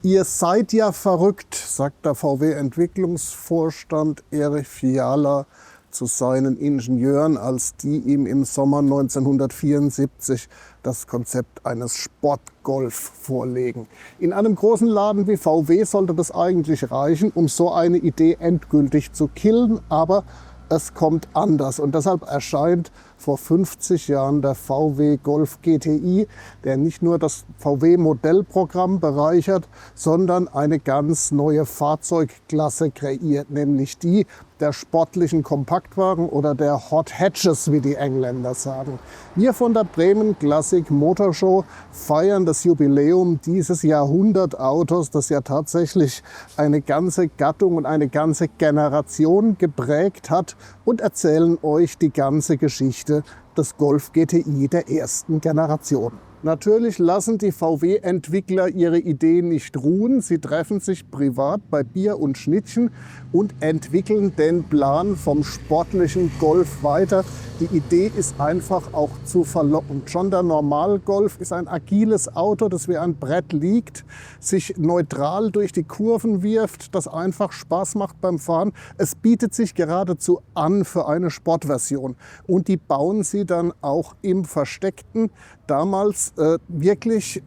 Ihr seid ja verrückt, sagt der VW-Entwicklungsvorstand Erich Fiala zu seinen Ingenieuren, als die ihm im Sommer 1974 das Konzept eines Sportgolf vorlegen. In einem großen Laden wie VW sollte das eigentlich reichen, um so eine Idee endgültig zu killen, aber es kommt anders und deshalb erscheint vor 50 Jahren der VW Golf GTI, der nicht nur das VW-Modellprogramm bereichert, sondern eine ganz neue Fahrzeugklasse kreiert, nämlich die der sportlichen Kompaktwagen oder der Hot Hatches, wie die Engländer sagen. Wir von der Bremen Classic Motor Show feiern das Jubiläum dieses Jahrhundertautos, das ja tatsächlich eine ganze Gattung und eine ganze Generation geprägt hat, und erzählen euch die ganze Geschichte des Golf GTI der ersten Generation. Natürlich lassen die VW-Entwickler ihre Ideen nicht ruhen. Sie treffen sich privat bei Bier und Schnittchen und entwickeln den Plan vom sportlichen Golf weiter. Die Idee ist einfach auch zu verlockend. Schon der Normalgolf ist ein agiles Auto, das wie ein Brett liegt, sich neutral durch die Kurven wirft, das einfach Spaß macht beim Fahren. Es bietet sich geradezu an für eine Sportversion. Und die bauen sie dann auch im Versteckten, damals wirklich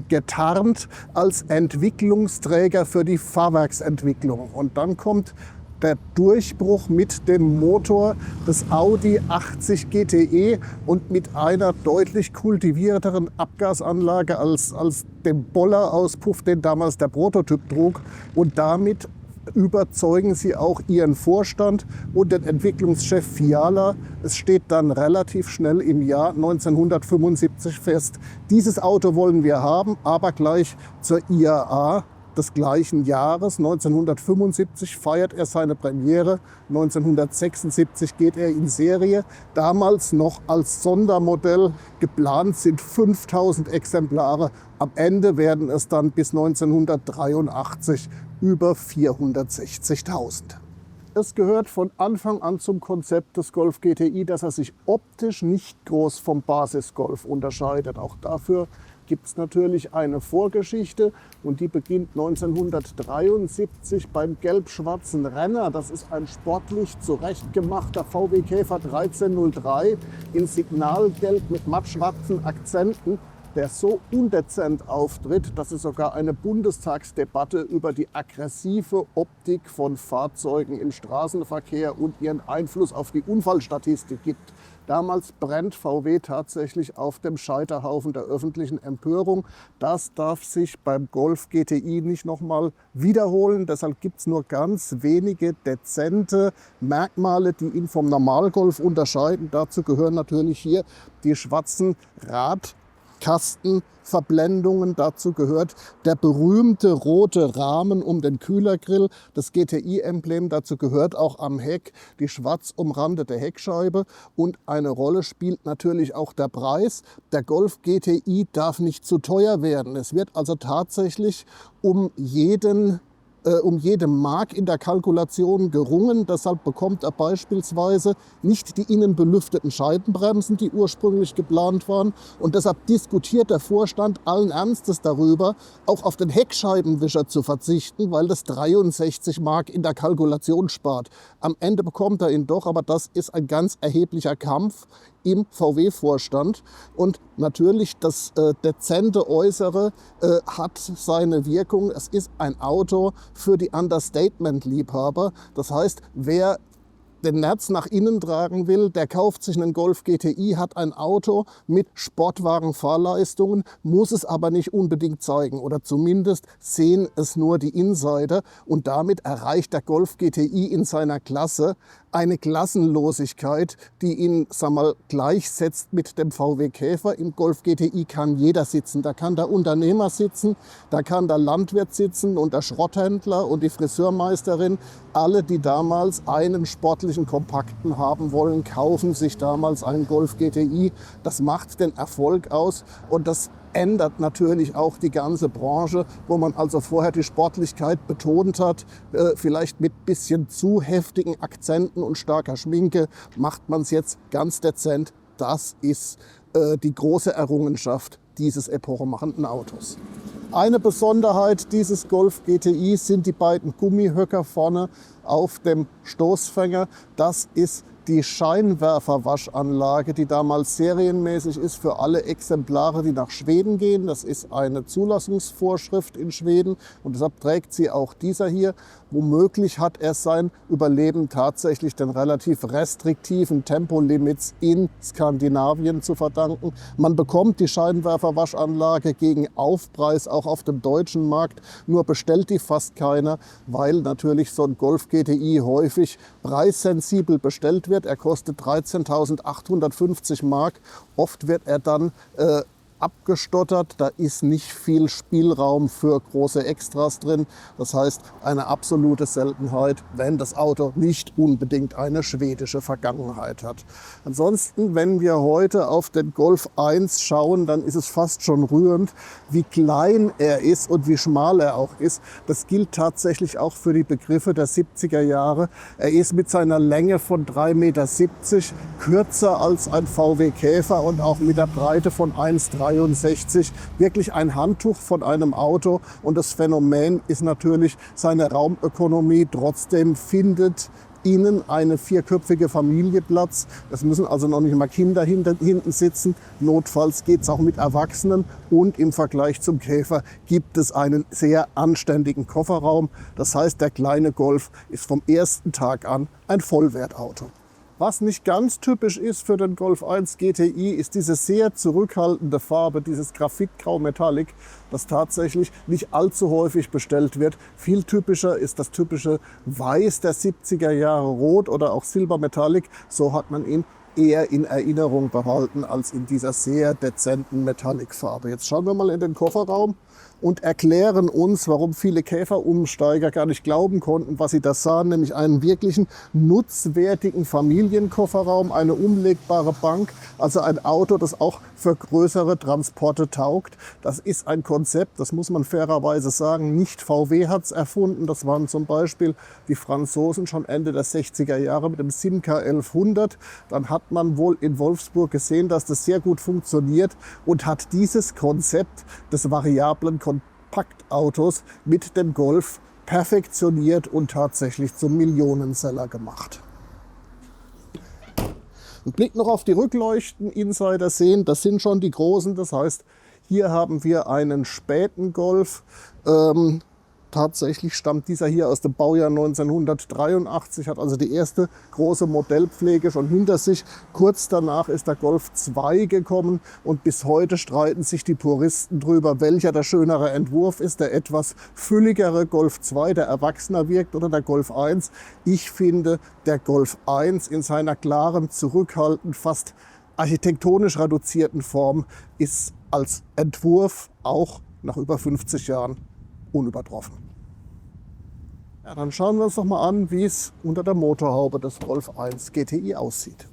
getarnt als Entwicklungsträger für die Fahrwerksentwicklung. Und dann kommt der Durchbruch mit dem Motor des Audi 80 GTE und mit einer deutlich kultivierteren Abgasanlage als dem Bollerauspuff, den damals der Prototyp trug. Und damit überzeugen sie auch ihren Vorstand und den Entwicklungschef Fiala. Es steht dann relativ schnell im Jahr 1975 fest, dieses Auto wollen wir haben, aber gleich zur IAA des gleichen Jahres, 1975, feiert er seine Premiere. 1976 geht er in Serie, damals noch als Sondermodell. Geplant sind 5000 Exemplare. Am Ende werden es dann bis 1983 über 460.000. Es gehört von Anfang an zum Konzept des Golf GTI, dass er sich optisch nicht groß vom Basisgolf unterscheidet. Auch dafür gibt es natürlich eine Vorgeschichte, und die beginnt 1973 beim gelb-schwarzen Renner. Das ist ein sportlich zurechtgemachter VW Käfer 1303 in Signalgelb mit mattschwarzen Akzenten, der so undezent auftritt, dass es sogar eine Bundestagsdebatte über die aggressive Optik von Fahrzeugen im Straßenverkehr und ihren Einfluss auf die Unfallstatistik gibt. Damals brennt VW tatsächlich auf dem Scheiterhaufen der öffentlichen Empörung. Das darf sich beim Golf GTI nicht nochmal wiederholen. Deshalb gibt es nur ganz wenige dezente Merkmale, die ihn vom Normalgolf unterscheiden. Dazu gehören natürlich hier die schwarzen Kastenverblendungen. Dazu gehört der berühmte rote Rahmen um den Kühlergrill, das GTI-Emblem. Dazu gehört auch am Heck die schwarz umrandete Heckscheibe. Und eine Rolle spielt natürlich auch der Preis. Der Golf GTI darf nicht zu teuer werden. Es wird also tatsächlich um jede Mark in der Kalkulation gerungen. Deshalb bekommt er beispielsweise nicht die innenbelüfteten Scheibenbremsen, die ursprünglich geplant waren. Und deshalb diskutiert der Vorstand allen Ernstes darüber, auch auf den Heckscheibenwischer zu verzichten, weil das 63 Mark in der Kalkulation spart. Am Ende bekommt er ihn doch, aber das ist ein ganz erheblicher Kampf im VW-Vorstand. Und natürlich das dezente Äußere hat seine Wirkung. Es ist ein Auto für die Understatement-Liebhaber. Das heißt, wer den Nerz nach innen tragen will, der kauft sich einen Golf GTI, hat ein Auto mit Sportwagen-Fahrleistungen, muss es aber nicht unbedingt zeigen, oder zumindest sehen es nur die Insider, und damit erreicht der Golf GTI in seiner Klasse eine Klassenlosigkeit, die ihn, gleichsetzt mit dem VW Käfer. Im Golf GTI kann jeder sitzen. Da kann der Unternehmer sitzen, da kann der Landwirt sitzen und der Schrotthändler und die Friseurmeisterin. Alle, die damals einen sportlichen Kompakten haben wollen, kaufen sich damals einen Golf GTI. Das macht den Erfolg aus, und das ändert natürlich auch die ganze Branche, wo man also vorher die Sportlichkeit betont hat, vielleicht mit bisschen zu heftigen Akzenten und starker Schminke, macht man es jetzt ganz dezent. Das ist die große Errungenschaft dieses epochemachenden Autos. Eine Besonderheit dieses Golf GTI sind die beiden Gummihöcker vorne auf dem Stoßfänger. Das ist die Scheinwerferwaschanlage, die damals serienmäßig ist für alle Exemplare, die nach Schweden gehen. Das ist eine Zulassungsvorschrift in Schweden und deshalb trägt sie auch dieser hier. Womöglich hat er sein Überleben tatsächlich den relativ restriktiven Tempolimits in Skandinavien zu verdanken. Man bekommt die Scheinwerferwaschanlage gegen Aufpreis auch auf dem deutschen Markt, nur bestellt die fast keiner, weil natürlich so ein Golf GTI häufig preissensibel bestellt wird. Er kostet 13.850 Mark. Oft wird er dann abgestottert. Da ist nicht viel Spielraum für große Extras drin. Das heißt, eine absolute Seltenheit, wenn das Auto nicht unbedingt eine schwedische Vergangenheit hat. Ansonsten, wenn wir heute auf den Golf 1 schauen, dann ist es fast schon rührend, wie klein er ist und wie schmal er auch ist. Das gilt tatsächlich auch für die Begriffe der 70er Jahre. Er ist mit seiner Länge von 3,70 Meter kürzer als ein VW Käfer und auch mit der Breite von 1,63 wirklich ein Handtuch von einem Auto. Und das Phänomen ist natürlich seine Raumökonomie. Trotzdem findet innen eine vierköpfige Familie Platz. Es müssen also noch nicht mal Kinder hinten sitzen. Notfalls geht es auch mit Erwachsenen. Und im Vergleich zum Käfer gibt es einen sehr anständigen Kofferraum. Das heißt, der kleine Golf ist vom ersten Tag an ein Vollwertauto. Was nicht ganz typisch ist für den Golf 1 GTI, ist diese sehr zurückhaltende Farbe, dieses Graphitgrau Metallic, das tatsächlich nicht allzu häufig bestellt wird. Viel typischer ist das typische Weiß der 70er Jahre, Rot oder auch Silber Metallic. So hat man ihn eher in Erinnerung behalten als in dieser sehr dezenten Metallic-Farbe. Jetzt schauen wir mal in den Kofferraum und erklären uns, warum viele Käferumsteiger gar nicht glauben konnten, was sie da sahen, nämlich einen wirklichen nutzwertigen Familienkofferraum, eine umlegbare Bank, also ein Auto, das auch für größere Transporte taugt. Das ist ein Konzept, das muss man fairerweise sagen, nicht VW hat es erfunden, das waren zum Beispiel die Franzosen schon Ende der 60er Jahre mit dem Simca 1100. Dann hat man wohl in Wolfsburg gesehen, dass das sehr gut funktioniert und hat dieses Konzept des variablen Kompaktautos mit dem Golf perfektioniert und tatsächlich zum Millionenseller gemacht. Ein Blick noch auf die Rückleuchten. Insider sehen, das sind schon die großen. Das heißt, hier haben wir einen späten Golf. Tatsächlich stammt dieser hier aus dem Baujahr 1983, hat also die erste große Modellpflege schon hinter sich. Kurz danach ist der Golf 2 gekommen und bis heute streiten sich die Puristen drüber, welcher der schönere Entwurf ist, der etwas fülligere Golf 2, der erwachsener wirkt, oder der Golf 1. Ich finde, der Golf 1 in seiner klaren, zurückhaltend, fast architektonisch reduzierten Form ist als Entwurf auch nach über 50 Jahren unübertroffen. Ja, dann schauen wir uns doch mal an, wie es unter der Motorhaube des Golf 1 GTI aussieht.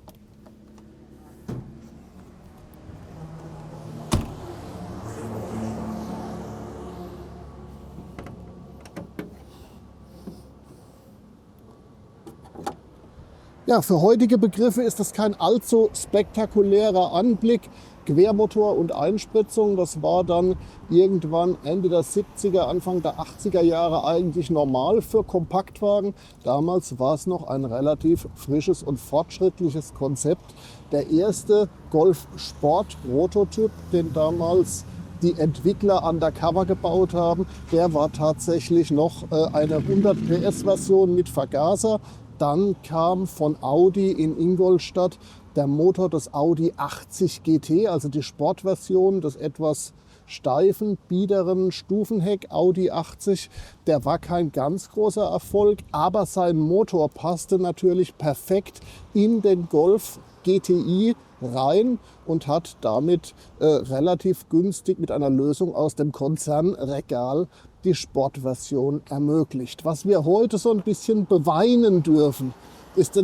Ja, für heutige Begriffe ist das kein allzu spektakulärer Anblick. Quermotor und Einspritzung, das war dann irgendwann Ende der 70er, Anfang der 80er Jahre eigentlich normal für Kompaktwagen. Damals war es noch ein relativ frisches und fortschrittliches Konzept. Der erste Golf Sport Prototyp, den damals die Entwickler undercover gebaut haben, der war tatsächlich noch eine 100 PS Version mit Vergaser. Dann kam von Audi in Ingolstadt der Motor des Audi 80 GT, also die Sportversion des etwas steifen, biederen Stufenheck Audi 80. Der war kein ganz großer Erfolg, aber sein Motor passte natürlich perfekt in den Golf GTI rein und hat damit relativ günstig mit einer Lösung aus dem Konzernregal die Sportversion ermöglicht. Was wir heute so ein bisschen beweinen dürfen, ist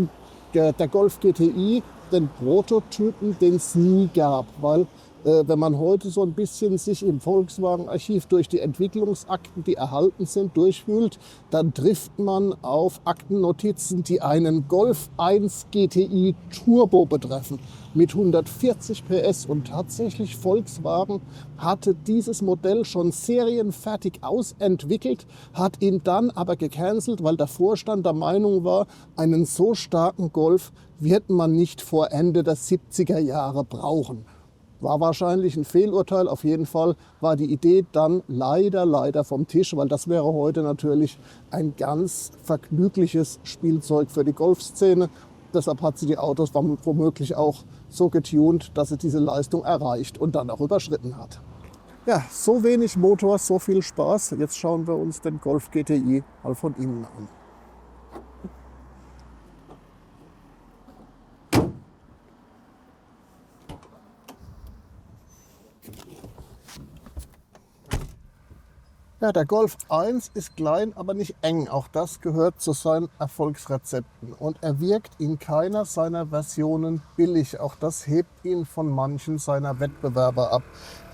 der Golf GTI, den Prototypen, den es nie gab, weil Wenn man heute so ein bisschen sich im Volkswagen-Archiv durch die Entwicklungsakten, die erhalten sind, durchwühlt, dann trifft man auf Aktennotizen, die einen Golf 1 GTI Turbo betreffen mit 140 PS. Und tatsächlich Volkswagen hatte dieses Modell schon serienfertig ausentwickelt, hat ihn dann aber gecancelt, weil der Vorstand der Meinung war, einen so starken Golf wird man nicht vor Ende der 70er Jahre brauchen. War wahrscheinlich ein Fehlurteil. Auf jeden Fall war die Idee dann leider vom Tisch, weil das wäre heute natürlich ein ganz vergnügliches Spielzeug für die Golfszene. Deshalb hat sie die Autos womöglich auch so getunt, dass sie diese Leistung erreicht und dann auch überschritten hat. Ja, so wenig Motor, so viel Spaß. Jetzt schauen wir uns den Golf GTI mal von innen an. Ja, der Golf 1 ist klein, aber nicht eng. Auch das gehört zu seinen Erfolgsrezepten. Und er wirkt in keiner seiner Versionen billig. Auch das hebt ihn von manchen seiner Wettbewerber ab.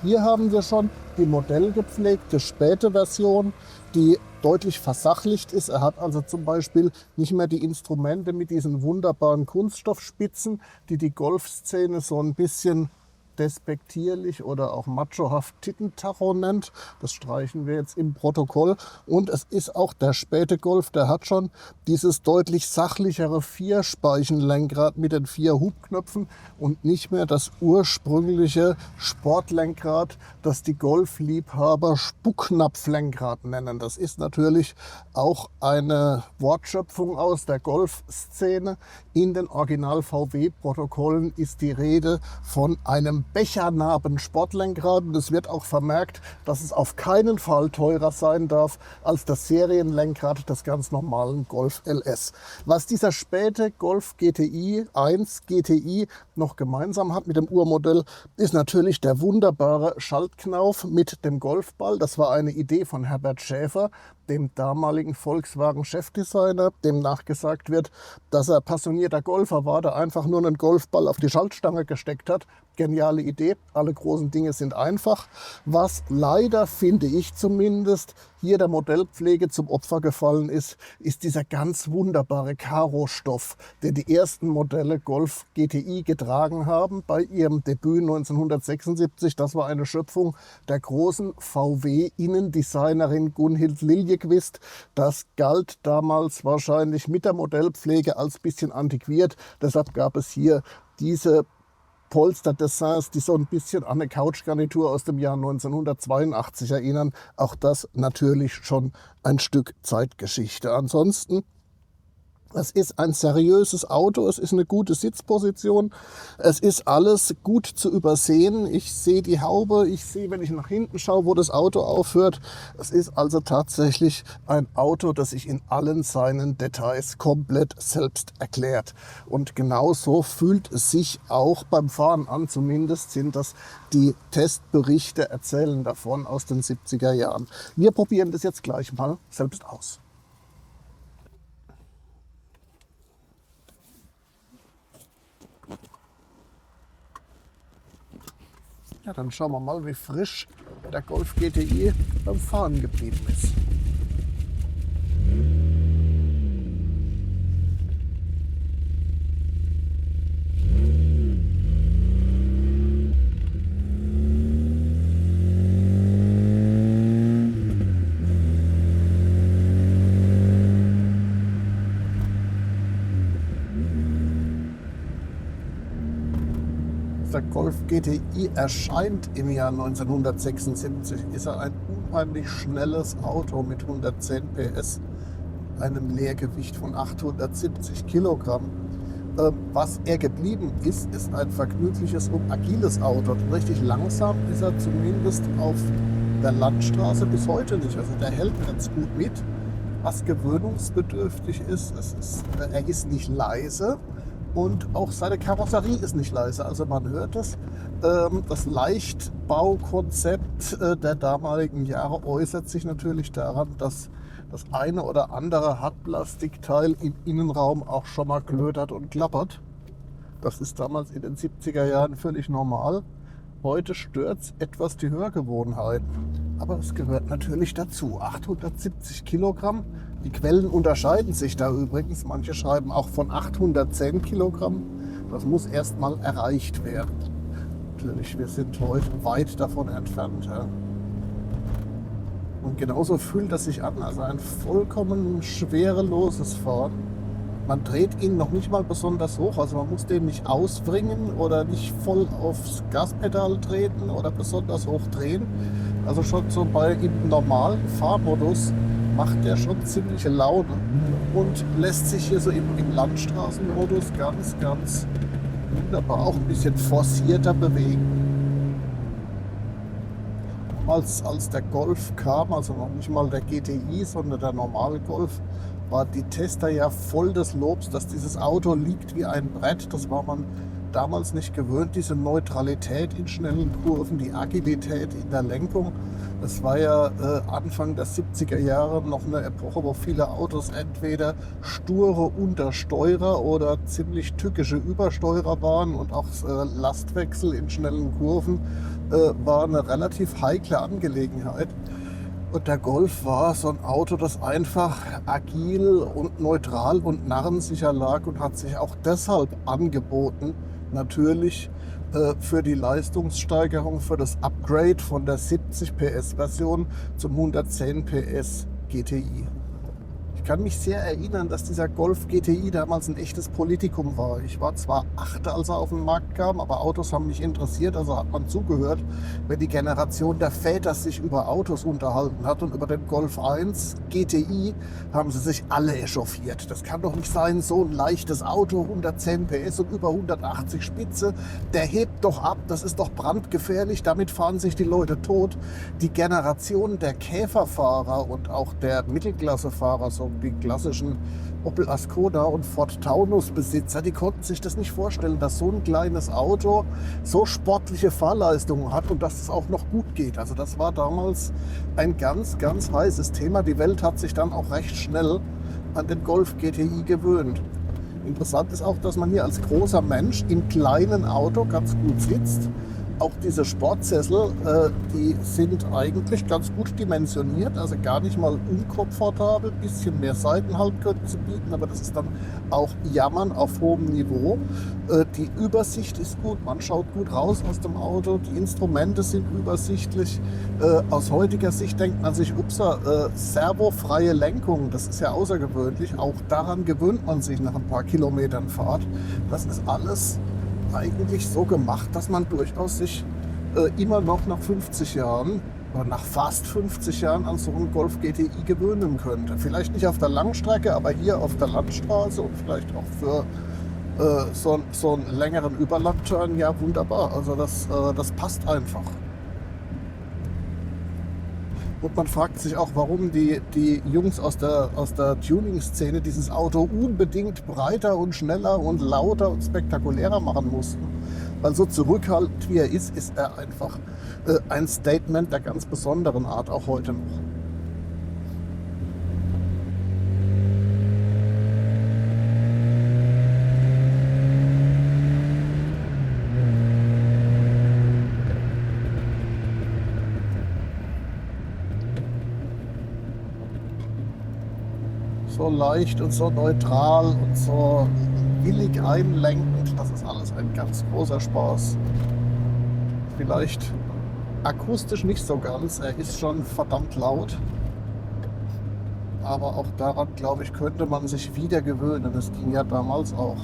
Hier haben wir schon die modellgepflegte späte Version, die deutlich versachlicht ist. Er hat also zum Beispiel nicht mehr die Instrumente mit diesen wunderbaren Kunststoffspitzen, die die Golfszene so ein bisschen despektierlich oder auch machohaft Tittentacho nennt. Das streichen wir jetzt im Protokoll. Und es ist auch der späte Golf, der hat schon dieses deutlich sachlichere Vierspeichenlenkrad mit den 4 Hubknöpfen und nicht mehr das ursprüngliche Sportlenkrad, das die Golfliebhaber Spucknapflenkrad nennen. Das ist natürlich auch eine Wortschöpfung aus der Golfszene. In den Original-VW-Protokollen ist die Rede von einem bechernarben Sportlenkrad. Und es wird auch vermerkt, dass es auf keinen Fall teurer sein darf als das Serienlenkrad des ganz normalen Golf LS. Was dieser späte Golf GTI 1 GTI noch gemeinsam hat mit dem Urmodell, ist natürlich der wunderbare Schaltknauf mit dem Golfball. Das war eine Idee von Herbert Schäfer, dem damaligen Volkswagen-Chefdesigner, dem nachgesagt wird, dass er passionierter Golfer war, der einfach nur einen Golfball auf die Schaltstange gesteckt hat. Geniale Idee, alle großen Dinge sind einfach. Was leider, finde ich zumindest, hier der Modellpflege zum Opfer gefallen ist, ist dieser ganz wunderbare Karo-Stoff, den die ersten Modelle Golf GTI getragen haben bei ihrem Debüt 1976. Das war eine Schöpfung der großen VW-Innendesignerin Gunhild Liljeqvist. Das galt damals wahrscheinlich mit der Modellpflege als bisschen antiquiert. Deshalb gab es hier diese Polsterdessins, die so ein bisschen an eine Couchgarnitur aus dem Jahr 1982 erinnern. Auch das natürlich schon ein Stück Zeitgeschichte. Ansonsten, es ist ein seriöses Auto, es ist eine gute Sitzposition, es ist alles gut zu übersehen. Ich sehe die Haube, ich sehe, wenn ich nach hinten schaue, wo das Auto aufhört. Es ist also tatsächlich ein Auto, das sich in allen seinen Details komplett selbst erklärt. Und genauso fühlt es sich auch beim Fahren an, zumindest sind das die Testberichte, erzählen davon aus den 70er Jahren. Wir probieren das jetzt gleich mal selbst aus. Ja, dann schauen wir mal, wie frisch der Golf GTI beim Fahren geblieben ist. Der Golf GTI erscheint im Jahr 1976, ist er ein unheimlich schnelles Auto mit 110 PS, einem Leergewicht von 870 Kilogramm. Was er geblieben ist, ist ein vergnügliches und agiles Auto. Richtig langsam ist er zumindest auf der Landstraße bis heute nicht. Also der hält ganz gut mit. Was gewöhnungsbedürftig ist, er ist nicht leise. Und auch seine Karosserie ist nicht leise. Also man hört es. Das Leichtbaukonzept der damaligen Jahre äußert sich natürlich daran, dass das eine oder andere Hartplastikteil im Innenraum auch schon mal klötert und klappert. Das ist damals in den 70er Jahren völlig normal. Heute stört etwas die Hörgewohnheiten, aber es gehört natürlich dazu. 870 Kilogramm. Die Quellen unterscheiden sich da übrigens. Manche schreiben auch von 810 Kilogramm. Das muss erst mal erreicht werden. Natürlich, wir sind heute weit davon entfernt. Ja. Und genauso fühlt das sich an, also ein vollkommen schwereloses Fahren. Man dreht ihn noch nicht mal besonders hoch, also man muss den nicht ausbringen oder nicht voll aufs Gaspedal treten oder besonders hoch drehen. Also schon so im normalen Fahrmodus macht der schon ziemliche Laune und lässt sich hier so im Landstraßenmodus ganz wunderbar auch ein bisschen forcierter bewegen. Als der Golf kam, also noch nicht mal der GTI, sondern der normale Golf, war die Tester ja voll des Lobs, dass dieses Auto liegt wie ein Brett. Das war man damals nicht gewöhnt, diese Neutralität in schnellen Kurven, die Agilität in der Lenkung. Das war ja Anfang der 70er Jahre noch eine Epoche, wo viele Autos entweder sture Untersteurer oder ziemlich tückische Übersteurer waren und auch Lastwechsel in schnellen Kurven war eine relativ heikle Angelegenheit. Und der Golf war so ein Auto, das einfach agil und neutral und narrensicher lag und hat sich auch deshalb angeboten, natürlich für die Leistungssteigerung, für das Upgrade von der 70 PS Version zum 110 PS GTI. Ich kann mich sehr erinnern, dass dieser Golf GTI damals ein echtes Politikum war. Ich war zwar 8, als er auf den Markt kam, aber Autos haben mich interessiert, also hat man zugehört, wenn die Generation der Väter sich über Autos unterhalten hat. Und über den Golf 1 GTI haben sie sich alle echauffiert. Das kann doch nicht sein, so ein leichtes Auto, 110 PS und über 180 Spitze, der hebt doch ab, das ist doch brandgefährlich, damit fahren sich die Leute tot. Die Generation der Käferfahrer und auch der Mittelklassefahrer, so die klassischen Opel Ascona und Ford Taunus Besitzer, die konnten sich das nicht vorstellen, dass so ein kleines Auto so sportliche Fahrleistungen hat und dass es auch noch gut geht. Also das war damals ein ganz heißes Thema. Die Welt hat sich dann auch recht schnell an den Golf GTI gewöhnt. Interessant ist auch, dass man hier als großer Mensch im kleinen Auto ganz gut sitzt. Auch diese Sportsessel, die sind eigentlich ganz gut dimensioniert, also gar nicht mal unkomfortabel. Ein bisschen mehr Seitenhalt könnten sie bieten, aber das ist dann auch Jammern auf hohem Niveau. Die Übersicht ist gut, man schaut gut raus aus dem Auto, die Instrumente sind übersichtlich. Aus heutiger Sicht denkt man sich, servofreie Lenkung, das ist ja außergewöhnlich. Auch daran gewöhnt man sich nach ein paar Kilometern Fahrt. Das ist alles eigentlich so gemacht, dass man durchaus sich immer noch nach 50 Jahren oder nach fast 50 Jahren an so einen Golf GTI gewöhnen könnte. Vielleicht nicht auf der Langstrecke, aber hier auf der Landstraße und vielleicht auch für so einen längeren Überlandturn, ja wunderbar. Also das passt einfach. Und man fragt sich auch, warum die Jungs aus der Tuning-Szene dieses Auto unbedingt breiter und schneller und lauter und spektakulärer machen mussten. Weil so zurückhaltend wie er ist er einfach ein Statement der ganz besonderen Art, auch heute noch. So leicht und so neutral und so willig einlenkend, das ist alles ein ganz großer Spaß. Vielleicht akustisch nicht so ganz, er ist schon verdammt laut. Aber auch daran, glaube ich, könnte man sich wieder gewöhnen. Das ging ja damals auch.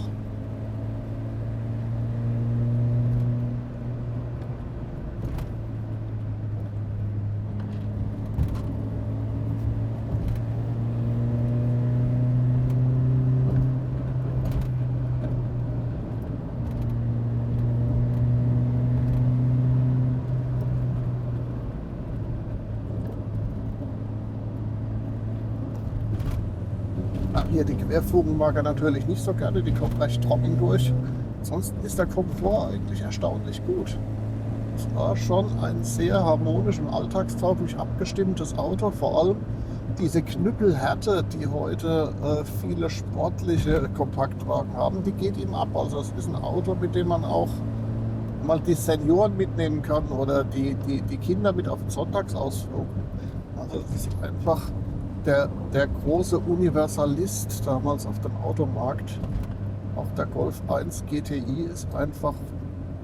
Hier die Querfugen mag er natürlich nicht so gerne, die kommt recht trocken durch. Ansonsten ist der Komfort eigentlich erstaunlich gut. Es war schon ein sehr harmonisch und alltagstauglich abgestimmtes Auto, vor allem diese Knüppelhärte, die heute viele sportliche Kompaktwagen haben, die geht ihm ab. Also es ist ein Auto, mit dem man auch mal die Senioren mitnehmen kann oder die Kinder mit auf den Sonntagsausflug. Also das ist einfach der große Universalist damals auf dem Automarkt. Auch der Golf 1 GTI ist einfach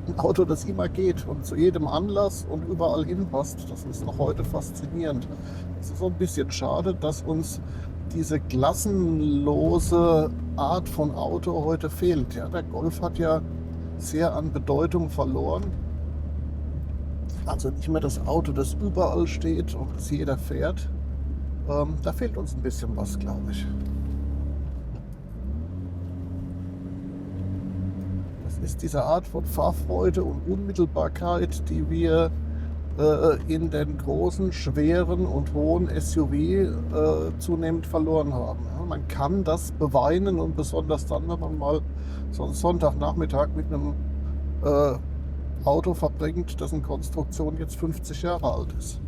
ein Auto, das immer geht und zu jedem Anlass und überall hinpasst. Das ist noch heute faszinierend. Es ist so ein bisschen schade, dass uns diese klassenlose Art von Auto heute fehlt. Ja, der Golf hat ja sehr an Bedeutung verloren. Also nicht mehr das Auto, das überall steht und das jeder fährt. Da fehlt uns ein bisschen was, glaube ich. Das ist diese Art von Fahrfreude und Unmittelbarkeit, die wir in den großen, schweren und hohen SUV zunehmend verloren haben. Ja, man kann das beweinen und besonders dann, wenn man mal so einen Sonntagnachmittag mit einem Auto verbringt, dessen Konstruktion jetzt 50 Jahre alt ist.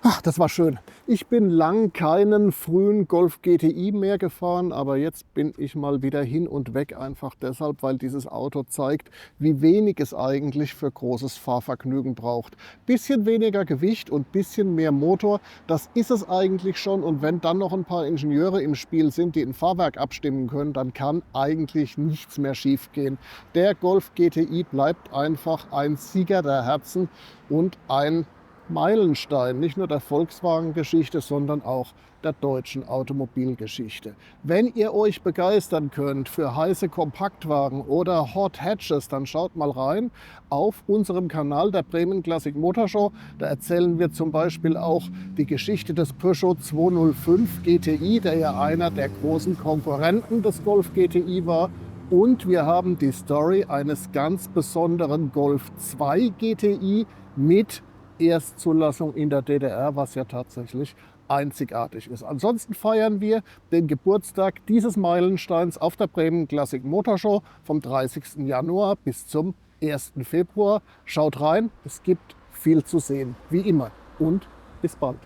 Ach, das war schön. Ich bin lang keinen frühen Golf GTI mehr gefahren, aber jetzt bin ich mal wieder hin und weg, einfach deshalb, weil dieses Auto zeigt, wie wenig es eigentlich für großes Fahrvergnügen braucht. Bisschen weniger Gewicht und bisschen mehr Motor, das ist es eigentlich schon. Und wenn dann noch ein paar Ingenieure im Spiel sind, die ein Fahrwerk abstimmen können, dann kann eigentlich nichts mehr schief gehen. Der Golf GTI bleibt einfach ein Sieger der Herzen und ein Meilenstein, nicht nur der Volkswagen-Geschichte, sondern auch der deutschen Automobilgeschichte. Wenn ihr euch begeistern könnt für heiße Kompaktwagen oder Hot Hatches, dann schaut mal rein auf unserem Kanal der Bremen Classic Motor Show. Da erzählen wir zum Beispiel auch die Geschichte des Peugeot 205 GTI, der ja einer der großen Konkurrenten des Golf GTI war. Und wir haben die Story eines ganz besonderen Golf 2 GTI mit Erstzulassung in der DDR, was ja tatsächlich einzigartig ist. Ansonsten feiern wir den Geburtstag dieses Meilensteins auf der Bremen Classic Motor Show vom 30. Januar bis zum 1. Februar. Schaut rein, es gibt viel zu sehen, wie immer. Und bis bald.